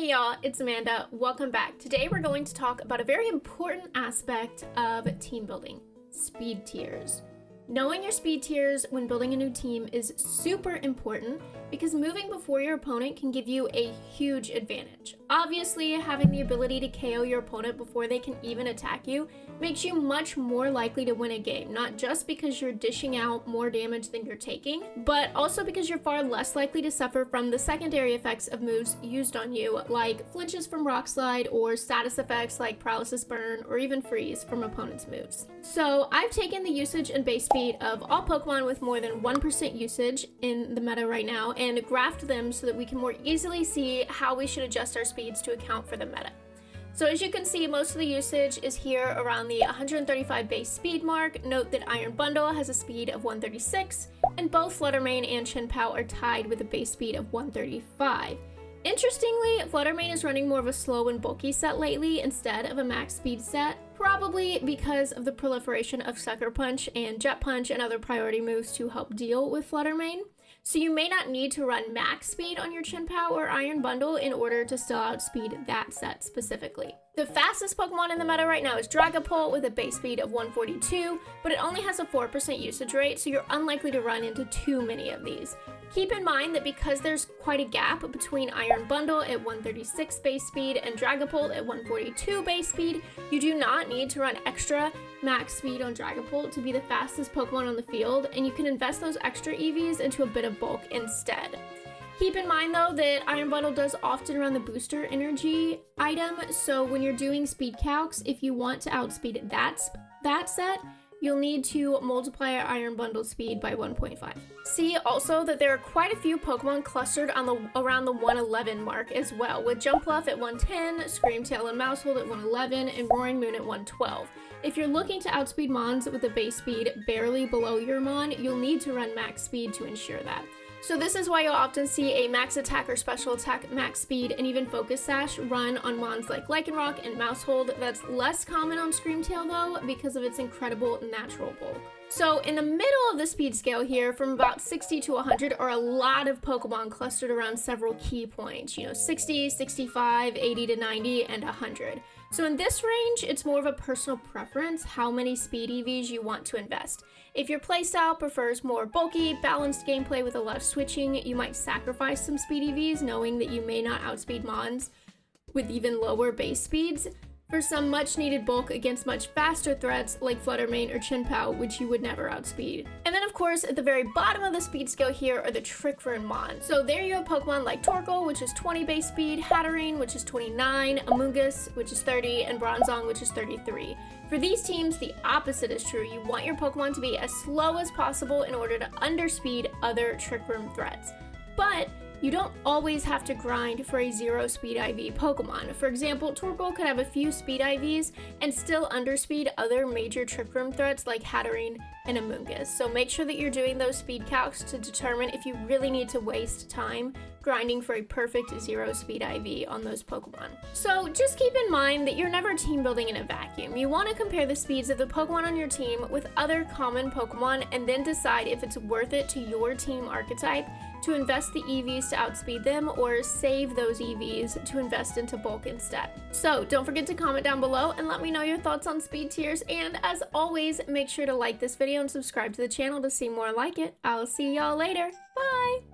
Hey y'all, it's Amanda. Welcome back. Today we're going to talk about a very important aspect of team building, speed tiers. Knowing your speed tiers when building a new team is super important because moving before your opponent can give you a huge advantage. Obviously, having the ability to KO your opponent before they can even attack you makes you much more likely to win a game, not just because you're dishing out more damage than you're taking, but also because you're far less likely to suffer from the secondary effects of moves used on you, like flinches from Rock Slide or status effects like Paralysis Burn or even Freeze from opponents' moves. So I've taken the usage and base speed of all Pokemon with more than 1% usage in the meta right now and graphed them so that we can more easily see how we should adjust our speeds to account for the meta. So as you can see, most of the usage is here around the 135 base speed mark. Note that Iron Bundle has a speed of 136, and both Fluttermane and Chien-Pao are tied with a base speed of 135. Interestingly, Fluttermane is running more of a slow and bulky set lately instead of a max speed set, probably because of the proliferation of Sucker Punch and Jet Punch and other priority moves to help deal with Fluttermane. So you may not need to run max speed on your Chien-Pao or Iron Bundle in order to still outspeed that set specifically. The fastest Pokemon in the meta right now is Dragapult with a base speed of 142, but it only has a 4% usage rate, so you're unlikely to run into too many of these. Keep in mind that because there's quite a gap between Iron Bundle at 136 base speed and Dragapult at 142 base speed, you do not need to run extra max speed on Dragapult to be the fastest Pokemon on the field, and you can invest those extra EVs into a bit of bulk instead. Keep in mind though that Iron Bundle does often run the booster energy item, so when you're doing speed calcs, if you want to outspeed that set, you'll need to multiply your Iron Bundle speed by 1.5. See also that there are quite a few Pokemon clustered on around the 111 mark as well, with Jumpluff at 110, Screamtail and Mousehold at 111, and Roaring Moon at 112. If you're looking to outspeed Mons with a base speed barely below your Mon, you'll need to run max speed to ensure that. So this is why you'll often see a max attack or special attack max speed and even focus sash run on Mons like Lycanroc and Mousehold. That's less common on Screamtail though because of its incredible natural bulk. So in the middle of the speed scale here, from about 60 to 100 are a lot of Pokemon clustered around several key points, 60, 65, 80 to 90, and 100. So in this range, it's more of a personal preference how many speed EVs you want to invest. If your playstyle prefers more bulky, balanced gameplay with a lot of switching, you might sacrifice some speed EVs knowing that you may not outspeed Mons with even lower base speeds for some much needed bulk against much faster threats like Fluttermane or Chien-Pao, which you would never outspeed. And then of course, at the very bottom of the speed scale here are the Trick Room Mons. So there you have Pokemon like Torkoal, which is 20 base speed, Hatterene, which is 29, Amoonguss, which is 30, and Bronzong, which is 33. For these teams, the opposite is true. You want your Pokemon to be as slow as possible in order to underspeed other Trick Room threats. But you don't always have to grind for a 0 speed IV Pokemon. For example, Torkoal could have a few speed IVs and still underspeed other major Trick Room threats like Hatterene and Amoonguss. So make sure that you're doing those speed calcs to determine if you really need to waste time grinding for a perfect 0 speed IV on those Pokemon. So just keep in mind that you're never team building in a vacuum. You want to compare the speeds of the Pokemon on your team with other common Pokemon and then decide if it's worth it to your team archetype to invest the EVs to outspeed them or save those EVs to invest into bulk instead. So don't forget to comment down below and let me know your thoughts on speed tiers, and as always, make sure to like this video and subscribe to the channel to see more like it. I'll see y'all later. Bye!